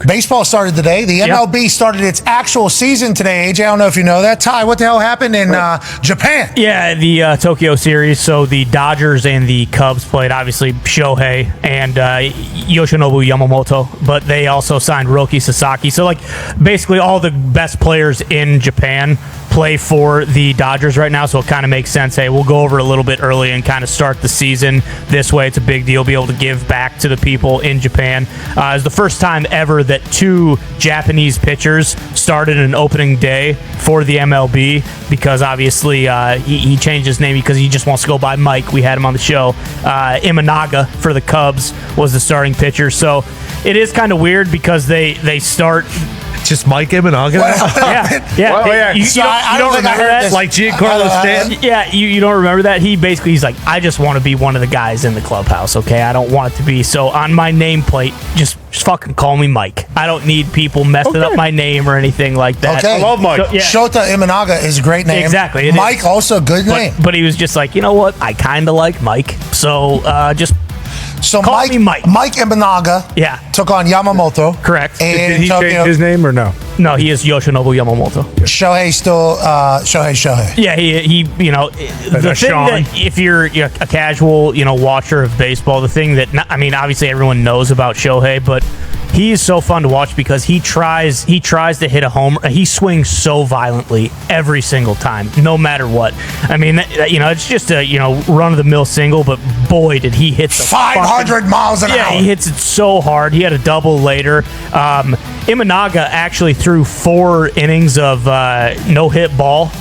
Okay. Baseball started today. The MLB started its actual season today. AJ, I don't know if you know that. Ty, what the hell happened in Japan? Yeah, the Tokyo series. So the Dodgers and the Cubs played, obviously, Shohei and Yoshinobu Yamamoto, but they also signed Roki Sasaki. So, like, basically all the best players in Japan play for the Dodgers right now, so it kind of makes sense. Hey, we'll go over a little bit early and kind of start the season this way. It's a big deal, be able to give back to the people in Japan. It's the first time ever that two Japanese pitchers started an opening day for the MLB, because obviously he changed his name because he just wants to go by Mike. We had him on the show. Imanaga for the Cubs was the starting pitcher, so it is kind of weird because they start... Just Mike Imanaga? Yeah. You don't remember that? Like Giancarlo Stanton? Yeah, you don't remember that? He's like, I just want to be one of the guys in the clubhouse, okay? I don't want it to be. So on my nameplate, just fucking call me Mike. I don't need people messing up my name or anything like that. Okay. I love Mike. So, yeah. Shota Imanaga is a great name. Exactly. Mike, also good name. But he was just like, you know what? I kind of like Mike. So just... So call me Mike. Mike Imanaga took on Yamamoto. Correct. Did he change his name or no? No, he is Yoshinobu Yamamoto. Shohei still Shohei. Yeah, he the thing that if you're a casual, watcher of baseball, the thing that, obviously everyone knows about Shohei, but he is so fun to watch because he tries to hit a homer. He swings so violently every single time, no matter what. It's just a run-of-the-mill single, but boy, did he hit the 500 miles an hour. Yeah, he hits it so hard. He had a double later. Imanaga actually threw 4 innings of no-hit ball,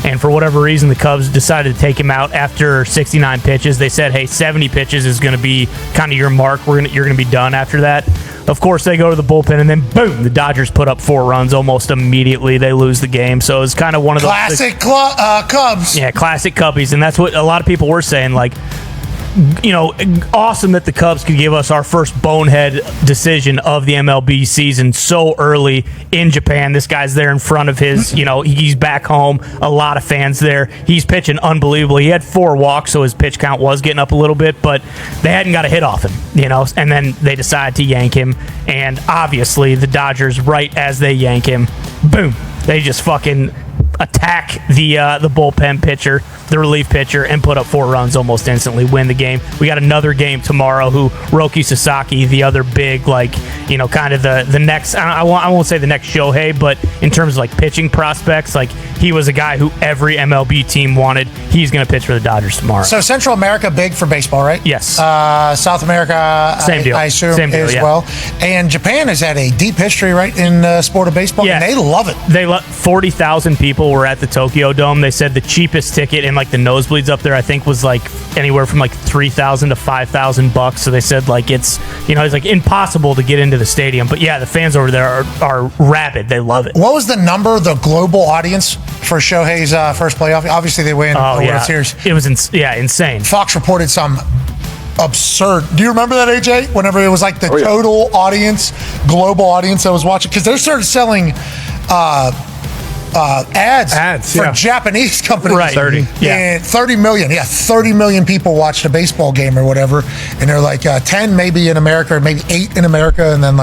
and for whatever reason, the Cubs decided to take him out after 69 pitches. They said, hey, 70 pitches is going to be kind of your mark. You're going to be done after that. Of course, they go to the bullpen, and then boom, the Dodgers put up 4 runs almost immediately. They lose the game. So it's kind of one of those classic Cubs. Yeah, classic Cubbies, and that's what a lot of people were saying. Like, awesome that the Cubs could give us our first bonehead decision of the MLB season so early in Japan. This guy's there in front of his, he's back home. A lot of fans there. He's pitching unbelievably. He had 4 walks, so his pitch count was getting up a little bit, but they hadn't got a hit off him, and then they decided to yank him. And obviously, the Dodgers, right as they yank him, boom, they just fucking attack the bullpen pitcher, the relief pitcher, and put up 4 runs almost instantly, win the game. We got another game tomorrow. Roki Sasaki, the other big, kind of the next, I won't say the next Shohei, but in terms of pitching prospects, he was a guy who every MLB team wanted. He's going to pitch for the Dodgers tomorrow. So Central America big for baseball, right? Yes. South America, same deal. I assume, same deal, as well. And Japan has had a deep history, right, in the sport of baseball, and they love it. 40,000 people were at the Tokyo Dome. They said the cheapest ticket in the nosebleeds up there, I think, was anywhere from $3,000 to $5,000. So they said it's impossible to get into the stadium. But yeah, the fans over there are rabid. They love it. What was the number, the global audience for Shohei's first playoff? Obviously, they win the World Series. It was insane. Fox reported some absurd. Do you remember that, AJ? Whenever it was the total audience, global audience that was watching, because they started selling ads for Japanese companies. Right. 30. And 30 million. Yeah, 30 million people watched a baseball game or whatever. And they're 10 maybe in America, or maybe 8 in America, and then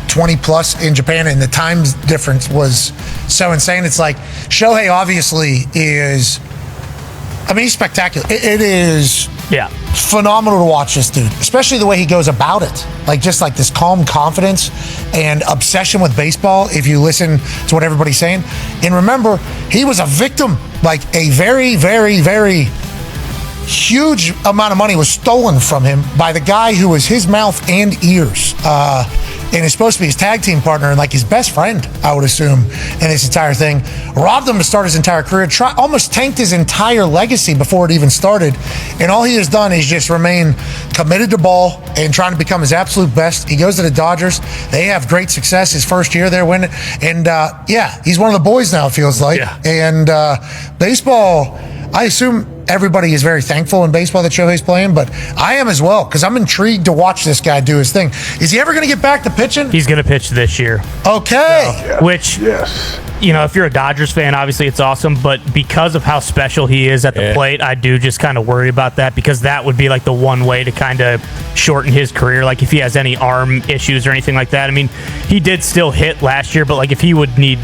20 plus in Japan. And the time difference was so insane. It's Shohei obviously is, he's spectacular. It is phenomenal to watch this dude, especially the way he goes about it. This calm confidence and obsession with baseball, if you listen to what everybody's saying. And remember, he was a victim. A very, very, very huge amount of money was stolen from him by the guy who was his mouth and ears. And is supposed to be his tag team partner and his best friend, I would assume, in this entire thing. Robbed him to start his entire career, almost tanked his entire legacy before it even started. And all he has done is just remain committed to ball and trying to become his absolute best. He goes to the Dodgers. They have great success his first year there winning. And he's one of the boys now, it feels like. Yeah. And baseball, I assume everybody is very thankful in baseball that Shohei's playing, but I am as well, because I'm intrigued to watch this guy do his thing. Is he ever going to get back to pitching? He's going to pitch this year. Okay. Which, if you're a Dodgers fan, obviously it's awesome, but because of how special he is at the plate, I do just kind of worry about that, because that would be like the one way to kind of shorten his career. Like if he has any arm issues or anything like that. I mean, he did still hit last year, but like if he would need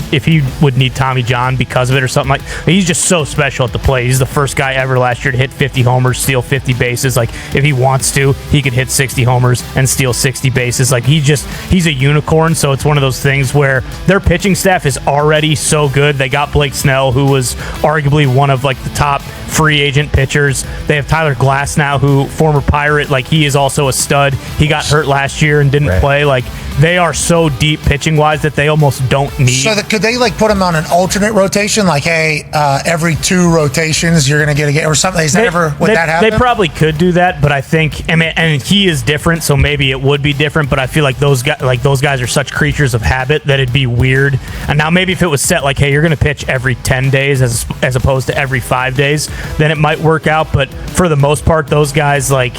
Tommy John because of it or something, like he's just so special at the plate. He's the first guy ever last year to hit 50 homers, steal 50 bases. Like if he wants to, he could hit 60 homers and steal 60 bases. Like he's a unicorn. So it's one of those things where their pitching staff is already so good. They got Blake Snell, who was arguably one of like the top free agent pitchers. They have Tyler Glass now, who former Pirate, like he is also a stud. He got hurt last year and didn't play. Like they are so deep pitching wise that they almost don't need. So could they like put him on an alternate rotation? Like, hey, every 2 rotations you're going to get a game or something? Is that would that happen? They probably could do that, but I think, and he is different, so maybe it would be different. But I feel like those guys are such creatures of habit that it'd be weird. And now maybe if it was set like, hey, you're going to pitch every 10 days as opposed to every 5 days, then it might work out. But for the most part, those guys, like,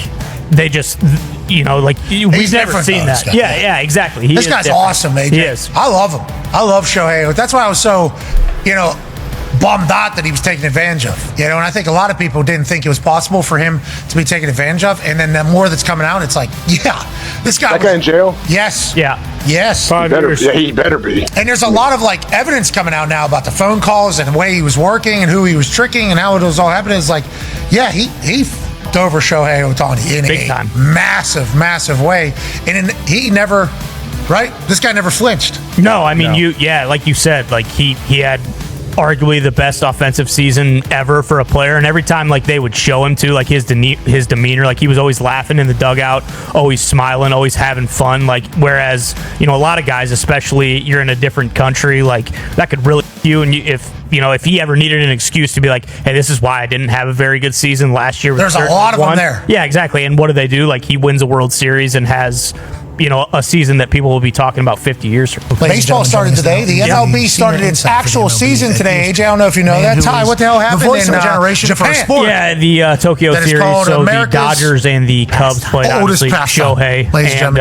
they just, we've never seen that. Yeah, exactly. This guy's awesome, AJ. He is. I love him. I love Shohei. That's why I was so, bummed out that he was taken advantage of. And I think a lot of people didn't think it was possible for him to be taken advantage of. And then the more that's coming out, it's like, this guy. That guy in jail? Yes. Yeah. Yes. He better be. And there's a lot of like evidence coming out now about the phone calls and the way he was working and who he was tricking and how it was all happening. It's like, he over Shohei Ohtani in Big a time. massive way. And he never, right? This guy never flinched. No, I mean, like you said, like he had arguably the best offensive season ever for a player, and every time like they would show him to, like his demeanor, like he was always laughing in the dugout, always smiling, always having fun. Like whereas a lot of guys, especially you're in a different country, like that could really you. And if he ever needed an excuse to be like, hey, this is why I didn't have a very good season last year. There's a lot of them there. Yeah, exactly. And what do? Like he wins a World Series and has a season that people will be talking about 50 years from now. Baseball started today. The MLB started its actual season today. AJ, I don't know if you know that. Ty, what the hell happened in Japan? Yeah, the Tokyo Series. So the Dodgers and the Cubs played, obviously, Shohei and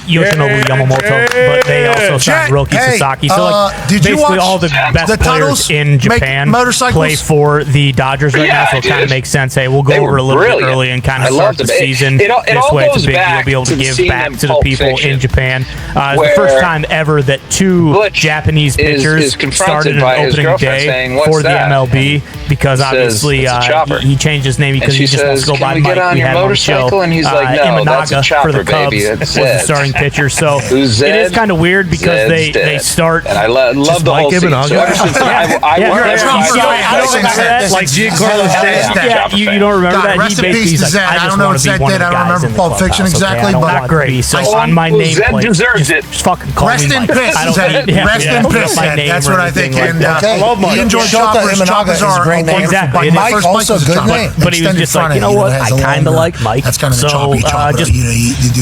Yoshinobu Yamamoto, but they also signed Roki Sasaki. So basically all the best players in Japan play for the Dodgers right now, so it kind of makes sense. Hey, we'll go over a little bit early and kind of start the season this way. It's a big deal to be able to give back to the people in Japan. It's the first time ever that 2 Japanese pitchers started an opening day for the MLB, because obviously he changed his name because he just wants to go by Mike. We had on the show. And he's like, no, Imanaga for the Cubs was the starting pitcher. So it is kind of weird because they start. And I love the whole season. So ever since I don't remember that. Like Giancarlo Stanton. You don't remember that? He basically he's like, I just want to be one of the guys in the clubhouse. Exactly, but not great. So on my nameplate, just fucking call me Mike. Rest in peace. That's what I think. And I love Mike. He enjoyed Shota Imanaga is a great name. Exactly. Mike also a good name. But he was just like, you know what? I kind of like Mike. That's kind of the choppy chopper.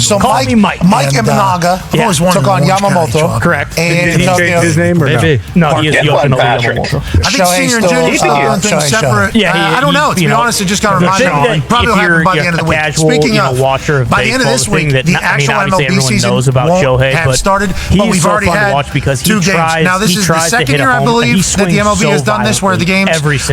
So call me Mike. Mike Imanaga took on Yamamoto. Correct. Did he change his name or no? No, he is Yoshinobu Yamamoto. I think senior and junior are things separate. I don't know. To be honest, it just got reminded me. Probably will happen by the end of the week. Speaking of, by the end of this week, the actual MLB season won't have started, but we've already had 2 games. Now, this is the second year, I believe, that the MLB has done this, where the games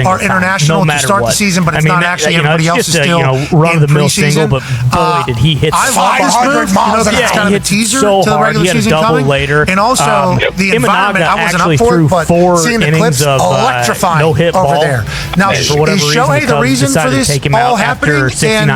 are international to start the season, but it's not actually everybody else is still in preseason. But boy, did he hit I love this move. It's kind of a teaser to the regular season coming. And also, the environment, I wasn't up for it, but seeing the clips, electrifying over there. Now, is Shohei the reason for this all happening? And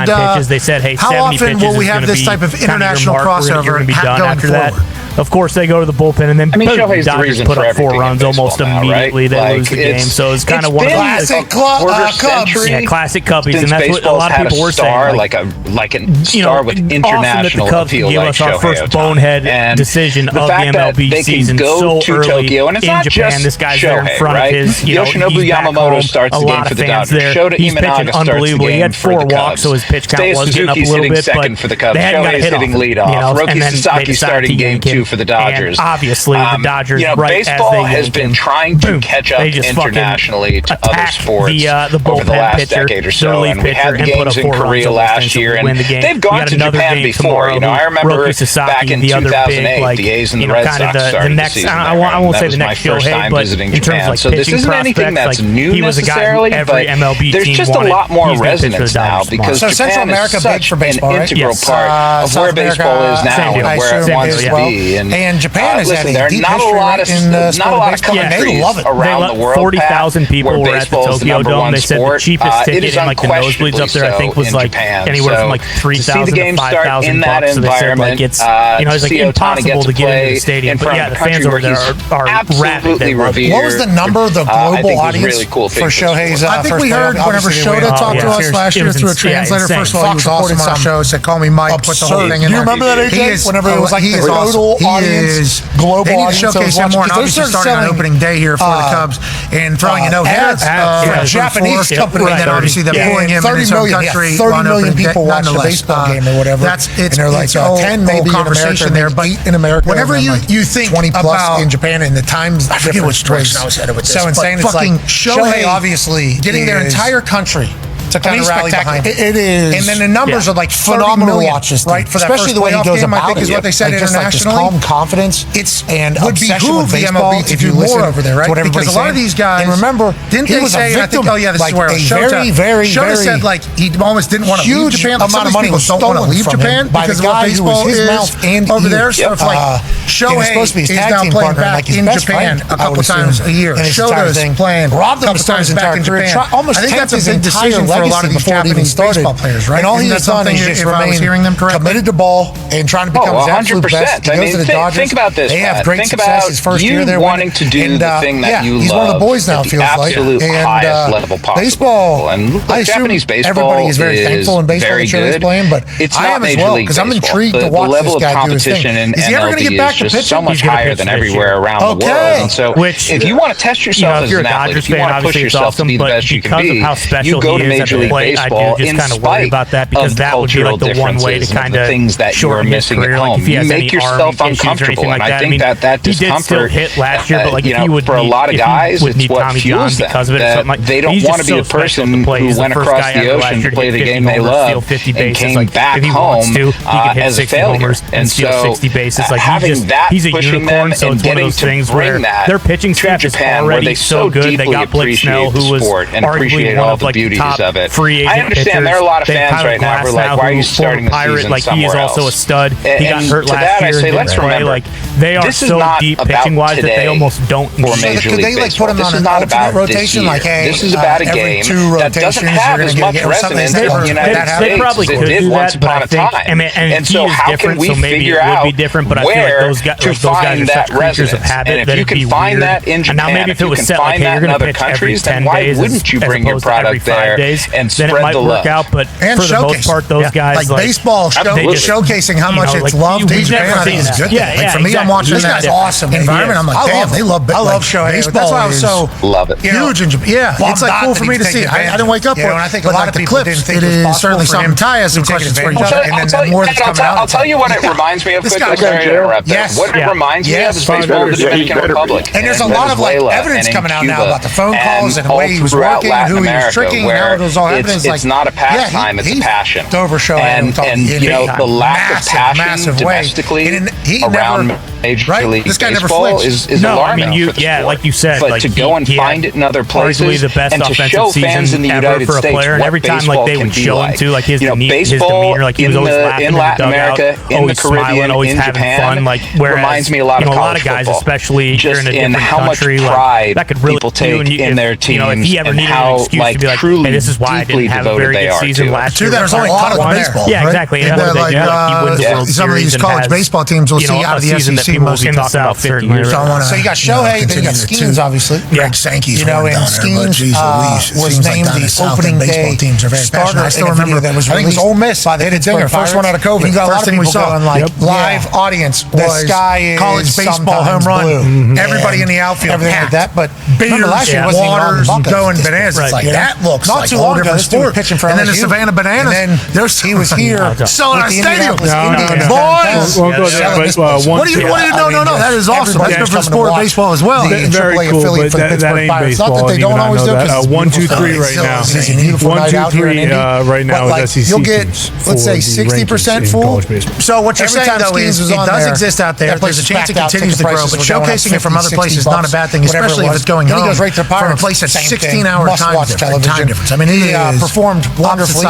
how often will we have this type of international crossover going forward? Of course, they go to the bullpen, and then Shohei's the Dodgers reason put for up 4 everything runs in almost baseball now, immediately. right? They lose the game, so it's kind of one of those classic Cubs. Yeah, classic Cubbies, and that's what a lot of people were saying. Like a star with international appeal, like Shohei our first bonehead decision of the MLB season so early in Japan. This guy's there in front of his, Yoshinobu Yamamoto starts the game for the Dodgers. Shota Imanaga starts the game for the Cubs. So his pitch count was getting up a Suzuki's little hitting bit, second for the Cubs. Shohei's Shohei's hitting leadoff. Roki Sasaki starting game 2 for the Dodgers. And obviously, the Dodgers, baseball has been trying to catch up internationally to other sports over the last decade or so. And we had the games in Korea last year, and they've gone to Japan before. I remember back in 2008, the A's and the Red Sox started the season there. I won't say the next first time visiting Japan. So this isn't anything that's new necessarily, but there's just a lot more resonance now because Japan is such an integral part of where baseball is now and where it wants to be. And Japan is listen, there are not a lot of countries around the world 40,000 people were at the Tokyo Dome. They said the cheapest ticket in like the nosebleeds up there, I think, was like anywhere from like 3,000 to 5,000 bucks. So they said like it's like impossible to get into the stadium. But yeah, the fans over there are rabid. What was the number, the global audience for Shohei's? I think we heard whenever Shota talked to us last year through a translator. First of all, he was awesome on our show. Said, "Call me Mike." Put the whole thing in there. You remember that, AJ? Whenever it was like this total audience, global they need to audience. showcase him more. And obviously starting on opening day here for the Cubs and throwing a no-hitter for a Japanese company. And then obviously they're pulling him in his own country. 30 million people watched a baseball game or whatever. And they're like 10 maybe in America, there, but 8 in America. Whenever you think 20 plus about in Japan, and the times I forget which direction I was headed with this. So insane. It's like Shohei obviously getting their entire country to kind of rally behind it. It is. And then the numbers are like phenomenal watches, right? For that especially the way he goes about I think is what they said internationally. Calm confidence. It's and would behoove the MLB to do more over there, right? Because a lot of these guys. And remember, didn't they say? I think. Oh yeah, this is where Shota said like he almost didn't want to leave Japan. Like, amount of money was don't want to leave Japan because of what baseball is over there. So if like Shohei is now playing back in Japan a couple times a year, Shota's playing a couple times back in Japan. I think that's a big decision for a lot of these Japanese baseball players, right? And all he has done is just remain committed to ball and trying to become his absolute best. He goes to the Dodgers. Think about this. They have great success his first year there. Wanting to do the thing that you love. He's one of the boys now, it feels like. And highest level possible. Baseball, and I assume Japanese baseball everybody is very thankful in baseball that Shohei's playing, but I am as well because I'm intrigued to watch this guy do his thing. Is he ever going to get back to pitching? So much higher than everywhere around the world. And so, if you want to test yourself as an athlete, if you want to push yourself to be the best you can be, you go to Major League Baseball in spite about that because of that would be like the one way to kind of things that you are missing at home. You make yourself uncomfortable, and I think that discomfort, hit last year, but like if he would for a lot of guys, it's what fuels them. That they don't want to be the person who went across the ocean to play the game they love and came back home as a failure. And so having that pushing them and getting to bring that their pitching to staff Japan, where they so deeply appreciate the sport and appreciate all the beauties of it. I understand there are a lot of fans right now who are like, why are you starting the season like somewhere else? He is also a stud. He got hurt to last that year. I say, let's remember, like they are this is so not deep about pitching wise that they today almost don't. For Major League Baseball, this is not about rotation. Like, hey, this is about a game that doesn't have as much resonance in the United States as it did once upon a time. And so, how can we figure out where to find that resonance? And if you can find that in Japan, if you can find that in other countries, then why wouldn't you bring your product there and spread the love? But and for the most part, those guys like baseball showcasing how much it's loved in Japan. I think it's good. Like for me, I'm watching this guy's awesome environment. I'm like, damn, they love Shohei. That's why I was so huge in Japan. Yeah, it's like cool for me to see. I didn't wake up with it. I think a lot of people didn't think it was certainly something. Ty has some questions for you, and then more that's coming out. I'll tell you what it reminds me of. What it reminds me of is baseball in the Dominican Republic. And there's a lot of like evidence coming out now about the phone calls and the way he was working, who he was tricking, and how it was all evidence. It's not a pastime, it's a passion. And you know, the lack of passion domestically around Major League Baseball is alarming for the sport. like you said, but to go and find it in other places and to show fans in the United States what baseball can be like. His baseball like he was always in Latin America, in the Caribbean, in Japan, reminds me a lot of college guys, football. Especially just in how much pride people take in their teams and how truly deeply devoted they are to it. There's only college baseball. Yeah, exactly. Some of these college baseball teams will see out of the SEC most in the South. So you got Shohei, then you got Skeens, obviously. Greg Sankey's and Skeens was named the opening day starter. I still remember that was. I think it was Ole Miss. They hit a dinger, first one out of COVID. First thing we saw on live audience was college baseball home run. Everybody in the outfield, everything like that. But remember last year, Waters going bananas. It's like that looks not too long ago. And then the Savannah Bananas. And then he was here selling our stadium. Boys, what No. That is awesome. That's good for the sport of baseball as well. Very cool, but that ain't baseball. Not that they don't always do it. 1, 2, 3 right now. 1, 2, 3 right now with SEC you'll get, let's say, 60% full. So what you're saying, though, is it does exist out there. There's a chance it continues to grow, but showcasing it from other places is not a bad thing, especially if it's going on from a place that's 16-hour time difference. I mean, he performed wonderfully.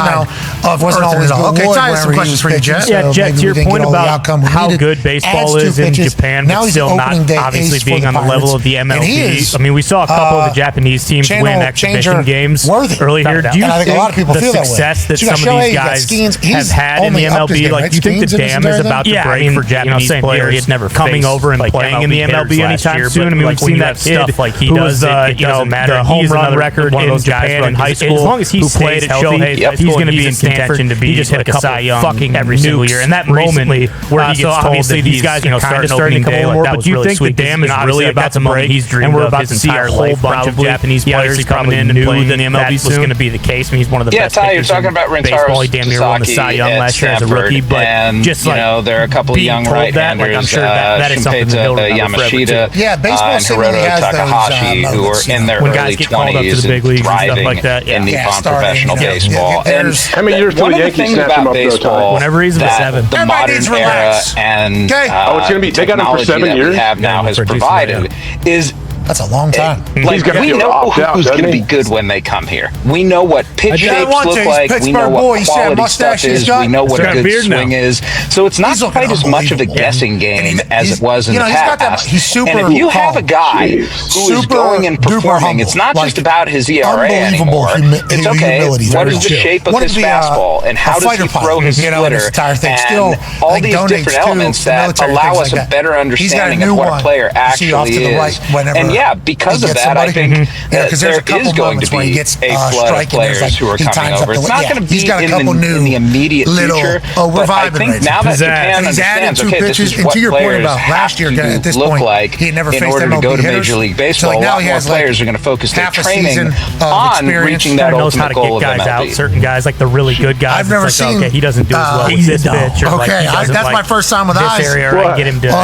Wasn't always all. Okay, Ty has some questions for you, Jet. Yeah, Jet, to your point about how good baseball is in Japan, but still not obviously being on the level of the MLB. I mean, we saw a couple of the Japanese teams win exhibition games earlier. Do you think the success that some of these guys have had in the MLB, like, do you think the dam is about to break for Japanese players coming over and playing in the MLB anytime soon? I mean, we've seen that kid like he does, the home run record in Japan in high school. As long as he played at Showhei, he's going to be in contention to be just like a Cy Young fucking every single year. And that moment where he gets told that these guys starting to come more, but do you think the dam is really about to break? And we're about to see a whole bunch of Japanese players coming in and playing in the MLB was going to be the case. I mean, he's one of the best pitchers in baseball. He damn near won the Cy Young last year as a rookie. But just like, there are a couple of young right-handers, I'm sure that is something that he'll remember forever too. Yeah, baseball seemingly has Takahashi, who are in their early 20s and thriving in Nippon professional baseball. And how many years till the Yankees snap him up though? Whenever he's in the 7th. The modern era and it's going to be they got him for 7 years. We have now has provided is. That's a long time. Like, we know who's going to be good when they come here. We know what pitch shapes look like. We know what quality stuff is. We know what a good swing is. So it's not quite as much of a guessing game as it was in the past. And if you have a guy who is going and performing, it's not just about his ERA anymore. It's okay, what is the shape of his fastball and how does he throw his splitter and all these different elements that allow us a better understanding of what a player actually is. And yeah, because of that, I think there is going to be a flood of players who are coming over. It's not going to be in the immediate future, but I think now that Japan understands, okay, this is what players have to look like in order to go to Major League Baseball. A lot more players are going to focus their training on reaching that ultimate goal of MLB. Certain guys, like the really good guys, I've never seen. Okay, he doesn't do as well with this pitch. Okay, that's my first time with eyes. This area, I get him to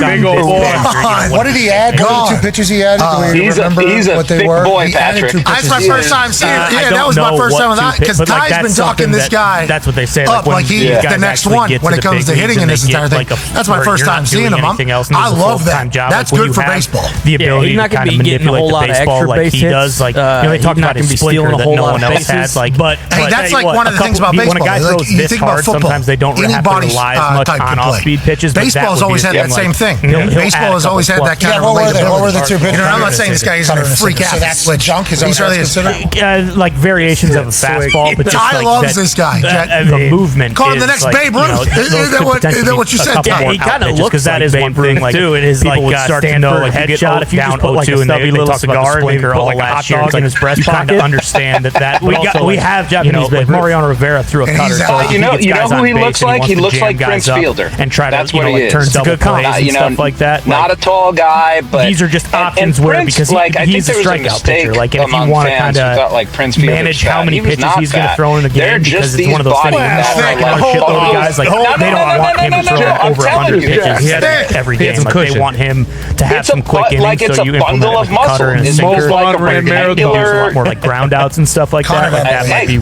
big old boy. What did he add? Two pitches he added. He's a thick boy, Patrick. That's my first time seeing it. Yeah, that was my first time with that because Ty's been talking this guy. That's what they say. Like he's the next one when it comes to hitting in this entire thing. That's my first time seeing him. I love that. That's good for baseball. The ability to kind of manipulate the baseball like he does. Like, they talk about his splinter that no one else has. But that's like one of the things about baseball. When a guy throws this hard, sometimes they don't have to rely as much on off-speed pitches. Baseball's always had that same thing. Baseball has always had that kind of relatability. What were the two pitches? I'm not saying this guy isn't a freak out. So that's junk. Is that like variations of a fastball, but just Ty loves this guy. The movement. Call him the next Babe Ruth. Is that what you said? Yeah, he kind of looks because that is one thing. Like, too, it is like stand up like headshot. If you down 0-2 and they talk about the splinter all last year in his breast pocket, to understand that we have Japanese. Like Mariano Rivera threw a cutter. You know who he looks like? He looks like Prince Fielder. And try to turn double plays and stuff like that. Not a tall guy, but these are just options where because he's a strikeout pitcher. Like, and if you want to kind of manage how many pitches he's going to throw in the game, because it's one of those things that a shitload of guys, like, they don't want him to throw over 100 pitches every game. Like, they want him to have some quick innings, so you implement a cutter and a sinker. There's a lot more like ground outs and stuff like that. Like, that might be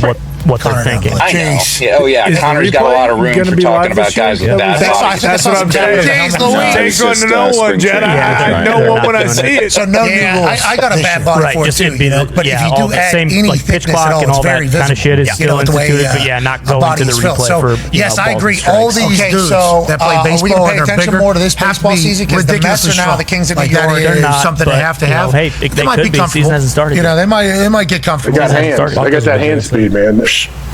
what they're thinking. I know. Yeah, oh, yeah. Connor's got a lot of room for talking about guys with bad bodies. That's what I'm saying. Take one to know one, Jet. I know one when I see it. So no new rules. I got a bad body for it too. But if you do add any pitch thickness at clock all, and all it's very that visible. kind of shit is still instituted. But yeah, not going to the replay for yes, I agree. All these dudes that play baseball and are bigger more to this baseball season because the Mets are now the kings of New York. They're not something they have to have. Hey, they might be comfortable. Season hasn't started. You know, they might get comfortable. I got hands. I got that hand speed, man.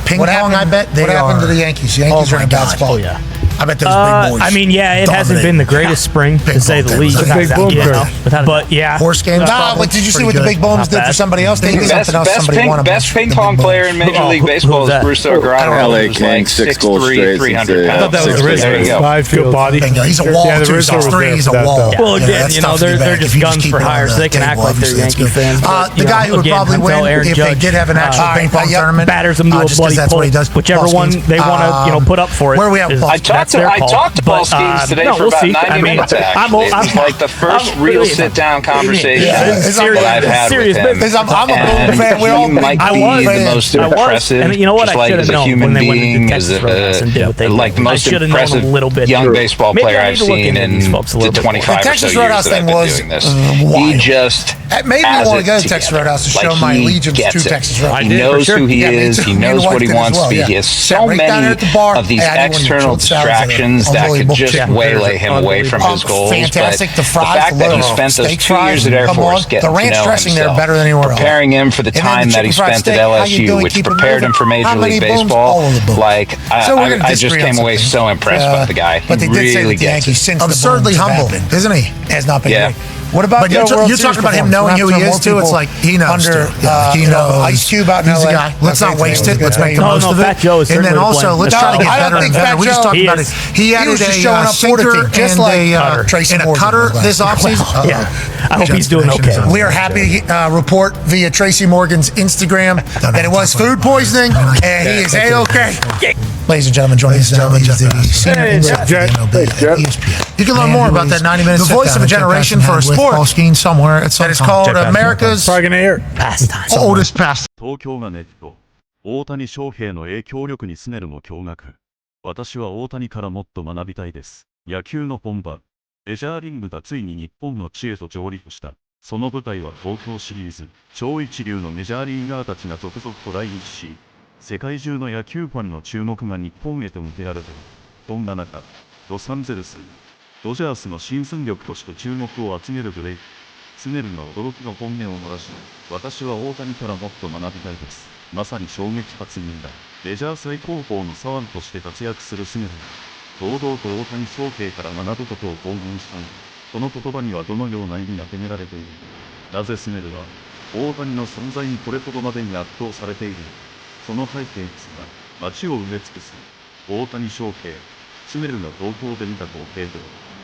Ping pong, I bet they are. What happened to the Yankees? The Yankees are in a bad spot. Oh, yeah. I bet those big boys. I mean, yeah, it hasn't been the greatest spring, to say the least. But yeah. Horse games. But did you see what the big bonus did for somebody else? They did something else. Somebody won. Best ping pong player in Major League Baseball is Bruce O'Grady. LA King, 6 goals straight. 300 pounds. I thought that was Rizzo. There you go. 5-good body. He's a wall, too. 6'3", he's a wall. Well, again, you know, they're just guns for hire, so they can act like they're Yankee fans. The guy who would probably win if they did have an actual ping pong tournament. Batters them to a bloody pull. Whichever one they want to, put up for it. Where we have I talked that's their call. I talked to Paul Skeens today for about 90 minutes, actually. It was like the first real sit-down conversation that I've had with him. I'm a Boone fan. We all might be the most impressive, and you know what? just I like as a known human when they went being, into as Texas Roadhouse and did what they like the did. most I should have known impressive a little bit young baseball player I've seen in the 25 or so years that I've been doing this. He just it made me want to go to Texas Roadhouse to show my allegiance to Texas Roadhouse. He knows who he is. He knows what he wants to be. He has so many of these external distractions that could just waylay him away from his goals. Fantastic. But the fact that he spent those 2 years at Air Force getting to know himself, preparing him for the time that he spent at LSU, which prepared him for Major League Baseball, like I just came away so impressed by the guy. But they did say that the Yankees, since absurdly humble, isn't he? Has not been great. What about you're talking about him knowing who he is too? It's like he knows. He knows. Ice Cube out in LA. Let's not waste it. Let's make the most of it. And then also let's try to get better and better. We just talked about it. He added a sinker and a cutter this offseason. Yeah, I hope he's doing okay. We are happy to report via Tracy Morgan's Instagram that it was food poisoning and he is A-okay. Ladies and gentlemen, joining us now is the ESPN. You can learn more about that 90 minutes. The voice of a generation for a sport. Paul Skeens somewhere. That is called America's oldest pastime. 東京が熱狂。大谷翔平の影響力にスネルも驚愕。私は大谷からもっと学びたいです。野球の本場。メジャーリーグがついに日本の地へと上陸した。その舞台は東京シリーズ。超一流のメジャーリーガーたちが続々と来日し、世界中の野球ファンの注目が日本へと向けられている。そんな中、ロサンゼルス、ドジャースの新戦力として注目を集めるブレイク。スネルが驚きの本音を漏らし、私は大谷からもっと学びたいです。まさに衝撃発言だ。メジャー最高峰の左腕として活躍するスネルが、堂々と大谷翔平から学ぶことを公言したのだ。その言葉にはどのような意味が込められている。なぜスネルは、大谷の存在にこれほどまでに圧倒されている。その背景ですが、街を埋め尽くす。大谷翔平。スネルが東京で見た光景では、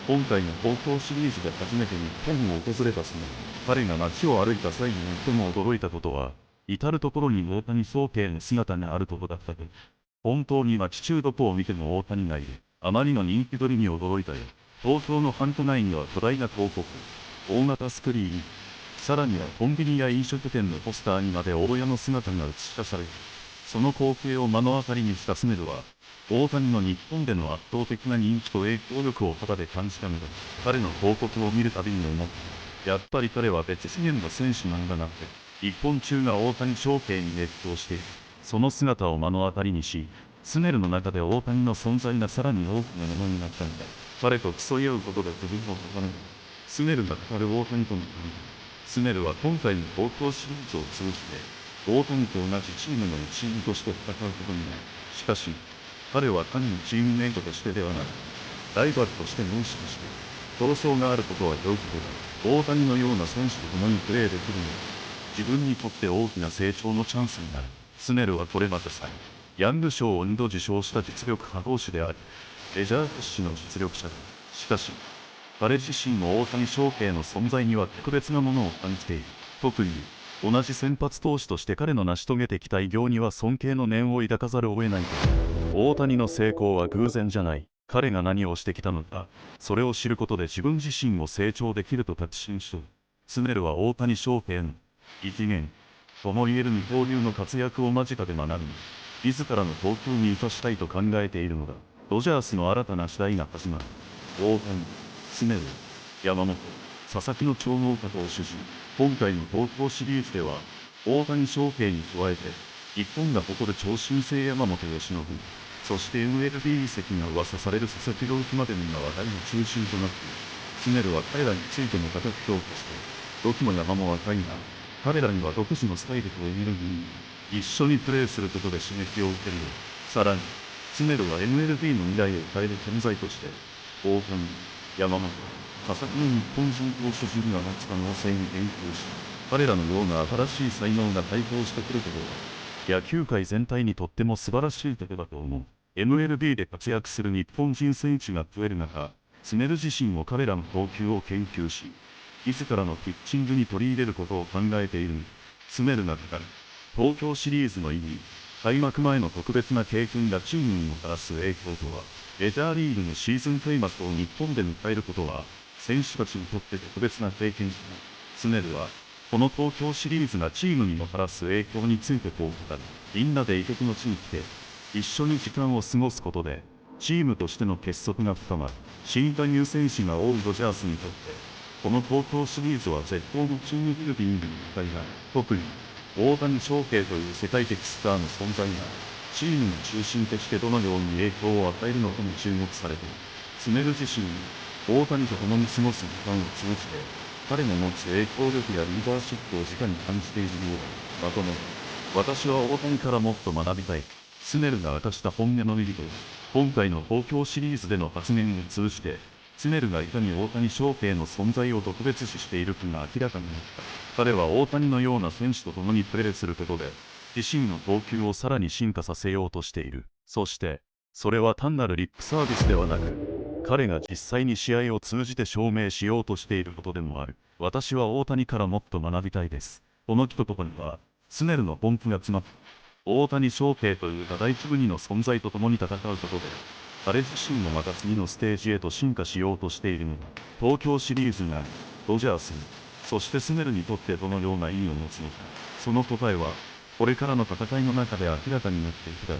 今回の東京シリーズで初めて日本を訪れたスネル。彼が街を歩いた際に最も驚いたことは、至る所に大谷翔平の姿があることだったと。本当に街中どこを見ても大谷がいる。あまりの人気取りに驚いたよ。東京の繁華街には巨大な広告、大型スクリーン、さらにはコンビニや飲食店のポスターにまで大家の姿が映し出される。その光景を目の当たりにしたスネルは、大谷の日本での圧倒的な人気と影響力を肌で感じたのだ。彼の広告を見るたびに思った。やっぱり彼は別次元の選手なんだなって。日本中が大谷翔平に熱狂している。その姿を目の当たりにし、スネルの中で大谷の存在がさらに大きなものになったんだ。彼と競い合うことが自分を高める。スネルが語る大谷との距離。スネルは今回の東京シリーズを通じて、大谷と同じチームの一員として戦うことになる。しかし、彼は単にチームメイトとしてではなく、ライバルとして認識して、闘争があることは良いことだ。大谷のような選手と共にプレーできるのは、自分にとって大きな成長のチャンスになる。スネルはこれまでさえ、ヤング賞を2度受賞した実力派投手であり、メジャー屈指の実力者だ。しかし、彼自身も大谷翔平の存在には特別なものを感じている。特に、同じ先発投手として彼の成し遂げてきた偉業には尊敬の念を抱かざるを得ないと。大谷の成功は偶然じゃない。彼が何をしてきたのか、それを知ることで自分自身も成長できると確信しとる。スネルは大谷翔平の異次元ともいえる二刀流の活躍を間近で学び、自らの投球に生かしたいと考えているのだ。ドジャースの新たな時代が始まる。大谷、スネル、山本、佐々木の超能化投手陣。今回の東京シリーズでは、大谷翔平に加えて、日本が誇る超新星山本由伸、そして MLB 移籍が噂される佐々木朗希までのが話題の中心となっている。スネルは彼らについても高く評価して、ロキも山も若いが、彼らには独自のスタイルとエネルギー、一緒にプレーすることで刺激を受けるよ。さらに、スネルは MLB の未来を変える存在として、大谷、山本、佐々木の日本人投手陣が待つ可能性に言及し、彼らのような新しい才能が台頭してくることは、野球界全体にとっても素晴らしいことだと思う。MLB で活躍する日本人選手が増える中、スネル自身も彼らの投球を研究し、自らのピッチングに取り入れることを考えている。スネルが語る東京シリーズの意義。開幕前の特別な経験がチームにもたらす影響とは、メジャーリーグのシーズン開幕を日本で迎えることは、選手たちにとって特別な経験。スネルは、この東京シリーズがチームにもたらす影響についてこう語る。みんなで異国の地に来て、一緒に時間を過ごすことで、チームとしての結束が深まる。新加入選手が多いドジャースにとって、この東京シリーズは絶好のチームビルディングに向かいが、特に、大谷翔平という世界的スターの存在が、チームの中心としてどのように影響を与えるのかも注目されている。スネル自身に、大谷と共に過ごす時間を通じて、彼の持つ影響力やリーダーシップを直に感じているようだ。まとめ、私は大谷からもっと学びたい。スネルが明かした本音の意義と、今回の東京シリーズでの発言を通じて、スネルがいかに大谷翔平の存在を特別視しているかが明らかになった。彼は大谷のような選手と共にプレーすることで、自身の投球をさらに進化させようとしている。そして、それは単なるリップサービスではなく、彼が実際に試合を通じて証明しようとしていることでもある。私は大谷からもっと学びたいです。この一言には、スネルの本気が詰まった。大谷翔平という第一部二の存在と共に戦うことで、彼自身もまた次のステージへと進化しようとしているのだ。東京シリーズが、ドジャースに、そしてスネルにとってどのような意味を持つのか。その答えは、これからの戦いの中で明らかになっていくだろう。